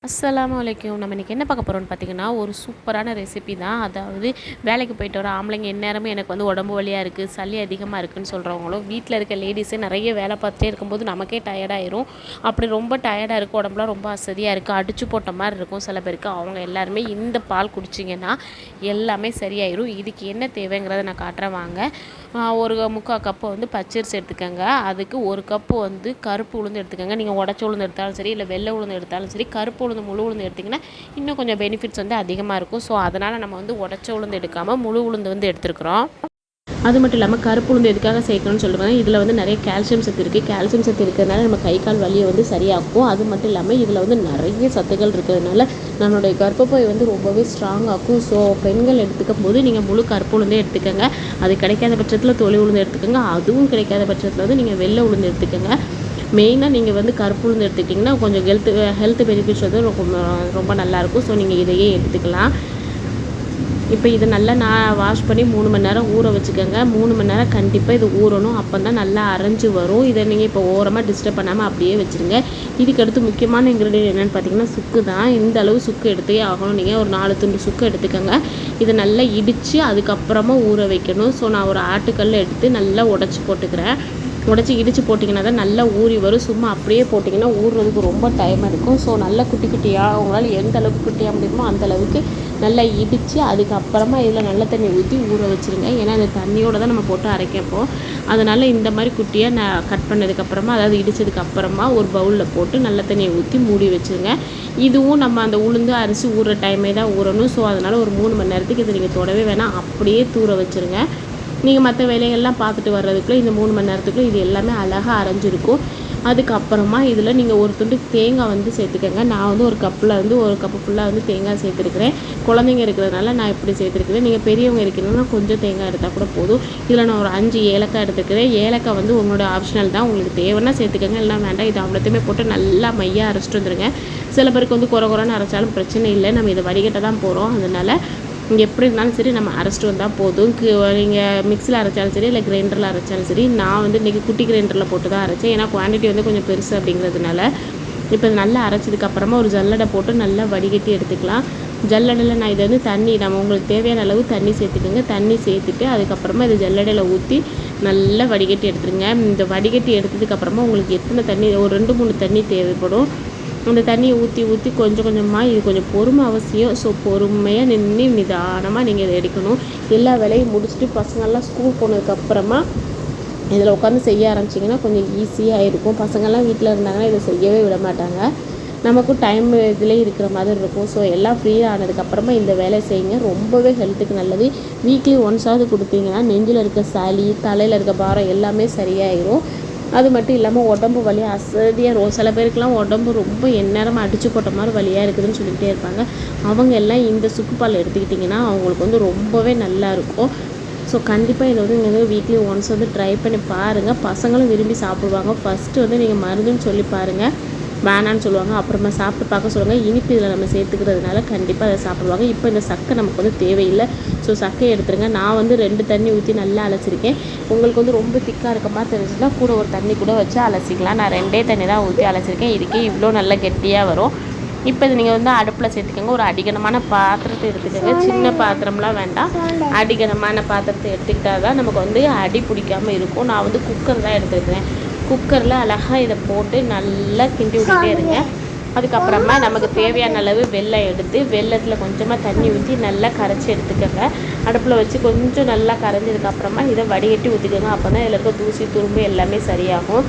அஸ்ஸலாமு அலைக்கும். நம்ம இன்றைக்கி என்ன பார்க்க போகிறோம்னு பார்த்தீங்கன்னா, ஒரு சூப்பரான ரெசிபி தான். அதாவது வேலைக்கு போயிட்டு வர ஆம்பளைங்க எந்நேரமும் எனக்கு வந்து உடம்பு வலியாக இருக்குது, சளி அதிகமாக இருக்குதுன்னு சொல்கிறவங்களும், வீட்டில் இருக்க லேடிஸே நிறைய வேலை பார்த்துட்டே இருக்கும்போது நமக்கே டயர்டாயிரும். அப்படி ரொம்ப டயர்டாக இருக்குது, உடம்புலாம் ரொம்ப அசதியாக இருக்குது, அடிச்சு போட்ட மாதிரி இருக்கும் சில பேருக்கு. அவங்க எல்லாருமே இந்த பால் குடிச்சிங்கன்னா எல்லாமே சரியாயிரும். இதுக்கு என்ன தேவைங்கிறத நான் காட்டுறேன் வாங்க. ஒரு 3/4 கப்பு வந்து பச்சரிசி எடுத்துக்கோங்க. அதுக்கு 1 கப்பு வந்து கருப்பு உளுந்து எடுத்துக்கோங்க. நீங்கள் உடச்ச உளுந்து எடுத்தாலும் சரி, இல்லை வெள்ளை உளுந்து எடுத்தாலும் சரி. கருப்பு உளுந்து முழு உளுந்து எடுத்திங்கன்னா இன்னும் கொஞ்சம் பெனிஃபிட்ஸ் வந்து அதிகமாக இருக்கும். ஸோ அதனால் நம்ம வந்து உடச்ச உளுந்து எடுக்காமல் முழு உளுந்து வந்து எடுத்துருக்குறோம். அது மட்டும் இல்லாமல் கருப்பு உளுந்து எதுக்காக சேர்க்கணும்னு சொல்லுவாங்க, இதில் வந்து நிறைய கால்சியம் சத்து இருக்குது. கால்சியம் சத்து இருக்கிறதுனால நம்ம கை கால் வலியை வந்து சரியாக்கும். அது மட்டும் இல்லாமல் இதில் வந்து நிறைய சத்துக்கள் இருக்கிறதுனால நம்மளுடைய கர்ப்பப்பை வந்து ரொம்பவே ஸ்ட்ராங் ஆக்கும். ஸோ பெண்கள் எடுத்துக்கும் போது நீங்கள் முழு கருப்பு உளுந்தே எடுத்துக்கோங்க. அது கிடைக்காத பட்சத்தில் தொளி உளுந்து எடுத்துக்கோங்க. அதுவும் கிடைக்காத பட்சத்தில் வந்து நீங்கள் வெள்ளை உளுந்து எடுத்துக்கோங்க. மெயினாக நீங்கள் வந்து கருப்பு உளுந்து எடுத்துக்கிட்டிங்கன்னா கொஞ்சம் ஹெல்த் பெனிஃபிட்ஸ் வந்து ரொம்ப நல்லாயிருக்கும். ஸோ நீங்கள் இதையே எடுத்துக்கலாம். இப்போ இதை நல்லா நான் வாஷ் பண்ணி 3 மணி நேரம் ஊற வச்சுக்கோங்க. 3 மணி நேரம் கண்டிப்பாக இது ஊறணும். அப்போ தான் நல்லா அரைஞ்சி வரும். இதை நீங்கள் இப்போ ஓரமாக டிஸ்டர்ப் பண்ணாமல் அப்படியே வச்சுருங்க. இதுக்கு அடுத்து முக்கியமான இன்க்ரீடியன்ட் என்னென்னு பார்த்தீங்கன்னா சுக்கு தான். இந்த அளவு சுக்கு எடுத்தே ஆகணும். நீங்கள் ஒரு 4 துண்டு சுக்கு எடுத்துக்கோங்க. இதை நல்லா இடித்து அதுக்கப்புறமா ஊற வைக்கணும். ஸோ நான் ஒரு ஆட்டுக்கல்ல எடுத்து நல்லா உடச்சி போட்டுக்கிறேன். உடச்சி இடித்து போட்டிங்கன்னா தான் நல்லா ஊறி வரும். சும்மா அப்படியே போட்டிங்கன்னா ஊறுறதுக்கு ரொம்ப டைம் எடுக்கும். ஸோ நல்லா குட்டி குட்டியாக உங்களால் எந்த அளவுக்கு குட்டியாக முடியுமோ அந்த அளவுக்கு நல்லா இடித்து அதுக்கப்புறமா இதில் நல்ல தண்ணி ஊற்றி ஊற வச்சுருங்க. ஏன்னா அந்த தண்ணியோடு தான் நம்ம போட்டு அரைக்கப்போம். அதனால் இந்த மாதிரி குட்டியாக நான் கட் பண்ணதுக்கப்புறமா, அதாவது இடித்ததுக்கப்புறமா ஒரு பவுலில் போட்டு நல்ல தண்ணியை ஊற்றி மூடி வச்சுருங்க. இதுவும் நம்ம அந்த உளுந்து அரிசி ஊறுற டைமே தான் ஊறணும். ஸோ அதனால் ஒரு 3 மணி நேரத்துக்கு இதை நீங்கள் தொடவே வேணாம், அப்படியே தூர வச்சுருங்க. நீங்கள் மற்ற வேலைகள்லாம் பார்த்துட்டு வர்றதுக்குள்ளே இந்த 3 மணி நேரத்துக்குள்ளே இது எல்லாமே அழகாக அரைஞ்சிருக்கும். அதுக்கப்புறமா இதில் நீங்கள் ஒரு துண்டு தேங்காய் வந்து சேர்த்துக்கோங்க. நான் வந்து ஒரு கப்பில் வந்து 1 கப்பு ஃபுல்லாக வந்து தேங்காய் சேர்த்துருக்குறேன். குழந்தைங்க இருக்கிறதுனால நான் இப்படி சேர்த்துருக்குறேன். நீங்கள் பெரியவங்க இருக்கிறீங்கன்னா கொஞ்சம் தேங்காய் எடுத்தால் கூட போதும். இதில் நான் ஒரு 5 ஏலக்காய் எடுத்துக்கிறேன். ஏலக்காய் வந்து உங்களோட ஆப்ஷனல் தான், உங்களுக்கு தேவைன்னா சேர்த்துக்கோங்க, இல்லைனா வேண்டாம். இது அவ்வளோத்தையுமே போட்டு நல்லா மையாக அரைச்சிட்டு வந்துடுங்க. சில பேருக்கு வந்து குறைன்னு அரைச்சாலும் பிரச்சனை இல்லை, நம்ம இதை வடிகட்ட தான் போகிறோம். அதனால் இங்கே எப்படி இருந்தாலும் சரி நம்ம அரைச்சிட்டு வந்தால் போதும். நீங்கள் மிக்ஸியில் அரைச்சாலும் சரி, இல்லை கிரைண்டரில் அரைச்சாலும் சரி. நான் வந்து இன்றைக்கி குட்டி கிரைண்டரில் போட்டு தான் அரைச்சேன், ஏன்னா குவான்டிட்டி வந்து கொஞ்சம் பெருசு அப்படிங்கிறதுனால. இப்போ நல்லா அரைச்சதுக்கப்புறமா ஒரு ஜல்லடை போட்டு நல்லா வடிகட்டி எடுத்துக்கலாம். ஜல்லடையில் நான் இதை வந்து தண்ணி நம்ம உங்களுக்கு தேவையான அளவு தண்ணி சேர்த்துக்கோங்க. தண்ணி சேர்த்துட்டு அதுக்கப்புறமா இதை ஜல்லடையில் ஊற்றி நல்லா வடிகட்டி எடுத்துருங்க. இந்த வடிகட்டி எடுத்ததுக்கப்புறமா உங்களுக்கு எத்தனை தண்ணி, ஒரு 2-3 தண்ணி தேவைப்படும். அந்த தண்ணியை ஊற்றி கொஞ்சம் கொஞ்சமாக, இது கொஞ்சம் பொறுமை அவசியம். ஸோ பொறுமையாக நின்று நிதானமாக நீங்கள் இதை எடுக்கணும். எல்லா வேலையும் முடிச்சுட்டு பசங்கள்லாம் ஸ்கூல் போனதுக்கப்புறமா இதில் உட்காந்து செய்ய ஆரம்பிச்சிங்கன்னா கொஞ்சம் ஈஸியாக இருக்கும். பசங்கள்லாம் வீட்டில் இருந்தாங்கன்னா இதை செய்யவே விட மாட்டாங்க. நமக்கும் டைம் இதிலே இருக்கிற மாதிரி இருக்கும். ஸோ எல்லாம் ஃப்ரீயாக ஆனதுக்கப்புறமா இந்த வேலை செய்யுங்க. ரொம்பவே ஹெல்த்துக்கு நல்லது. வீக்லி ஒன்ஸாவது கொடுத்தீங்கன்னா நெஞ்சில் இருக்க சளி, தலையில் இருக்க பாரம் எல்லாமே சரியாயிடும். அது மட்டும் இல்லாமல் உடம்பு வலி அசதியாக இருக்கும். சில பேருக்குலாம் உடம்பு ரொம்ப எந்நேரமாக அடித்து போட்ட மாதிரி வலியாக இருக்குதுன்னு சொல்லிக்கிட்டே இருப்பாங்க. அவங்க எல்லாம் இந்த சுக்குப்பால் எடுத்துக்கிட்டிங்கன்னா அவங்களுக்கு வந்து ரொம்பவே நல்லாயிருக்கும். ஸோ கண்டிப்பாக இதை வந்து நீங்கள் வீக்லி ஒன்ஸ் வந்து ட்ரை பண்ணி பாருங்கள். பசங்களும் விரும்பி சாப்பிடுவாங்க. ஃபஸ்ட்டு வந்து நீங்கள் மருந்துன்னு சொல்லி பாருங்கள், வேணான்னு சொல்லுவாங்க. அப்புறமா சாப்பிட்டு பார்க்க சொல்லுவாங்க. இனிப்பு இதில் நம்ம சேர்த்துக்கிறதுனால கண்டிப்பாக அதை சாப்பிடுவாங்க. இப்போ இந்த சக்கை நமக்கு வந்து தேவையில்லை. ஸோ சக்கையை எடுத்துருங்க. நான் வந்து 2 தண்ணி ஊற்றி நல்லா அலசிருக்கேன். உங்களுக்கு வந்து ரொம்ப திக்காக இருக்க மாதிரி தெரிஞ்சுன்னா கூட ஒரு தண்ணி கூட வச்சு அலசிக்கலாம். நான் 2 தண்ணி தான் ஊற்றி அலசிருக்கேன். இதுக்கே இவ்வளோ நல்லா கெட்டியாக வரும். இப்போ இது நீங்கள் வந்து அடுப்பில் சேர்த்துக்கோங்க. ஒரு அடிகனமான பாத்திரத்தை எடுத்துக்கோங்க. சின்ன பாத்திரம்லாம் வேண்டாம், அடிகனமான பாத்திரத்தை எடுத்துக்கிட்டால் தான் நமக்கு வந்து அடி பிடிக்காமல் இருக்கும். நான் வந்து குக்கர் தான் எடுத்துருக்கிறேன். குக்கரில் அழகாக இதை போட்டு நல்லா கிண்டி விட்டுட்டே இருங்க. அதுக்கப்புறமா நமக்கு தேவையான அளவு வெல்லம் எடுத்து வெல்லத்தில் கொஞ்சமாக தண்ணி ஊற்றி நல்லா கரைச்சி எடுத்துக்கோங்க. அடுப்பில் வச்சு கொஞ்சம் நல்லா கரைஞ்சதுக்கப்புறமா இதை வடிகட்டி ஊற்றிக்கோங்க. அப்போ தான் இதில் இருக்க தூசி துரும்பு எல்லாமே சரியாகும்.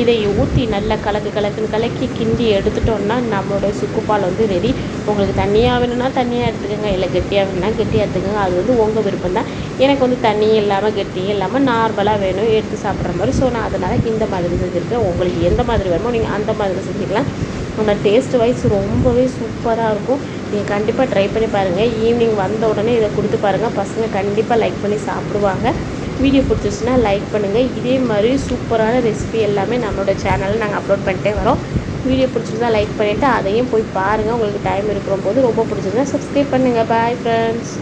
இதை ஊற்றி நல்லா கலக்குன்னு கலக்கி கிண்டி எடுத்துட்டோன்னா நம்மளோட சுக்குப்பால் வந்து ரெடி. உங்களுக்கு தண்ணியாக வேணும்னா தண்ணியாக எடுத்துக்கோங்க, இல்லை கெட்டியாக வேணும்னா கெட்டியாக எடுத்துக்கோங்க. அது வந்து உங்கள் விருப்பம் தான். எனக்கு வந்து தண்ணியும் இல்லாமல் கெட்டியும் இல்லாமல் நார்மலாக வேணும் எடுத்து சாப்பிட்ற மாதிரி. ஸோ நான் அதனால் இந்த மாதிரி செஞ்சுருக்கேன். உங்களுக்கு எந்த மாதிரி வேணுமோ நீங்கள் அந்த மாதிரி செஞ்சுக்கலாம். அந்த டேஸ்ட் வைஸ் ரொம்பவே சூப்பராக இருக்கும். நீங்கள் கண்டிப்பாக ட்ரை பண்ணி பாருங்கள். ஈவினிங் வந்த உடனே இதை கொடுத்து பாருங்கள். பசங்க கண்டிப்பாக லைக் பண்ணி சாப்பிடுவாங்க. வீடியோ பிடிச்சிச்சுன்னா லைக் பண்ணுங்கள். இதே மாதிரி சூப்பரான ரெசிபி எல்லாமே நம்மளோட சேனலில் நாங்கள் அப்லோட் பண்ணிட்டே வரோம். வீடியோ பிடிச்சிருந்தா லைக் பண்ணிவிட்டு அதையும் போய் பாருங்கள். உங்களுக்கு டைம் இருக்கிற போது ரொம்ப பிடிச்சிருந்தா சப்ஸ்கிரைப் பண்ணுங்கள். Bye friends.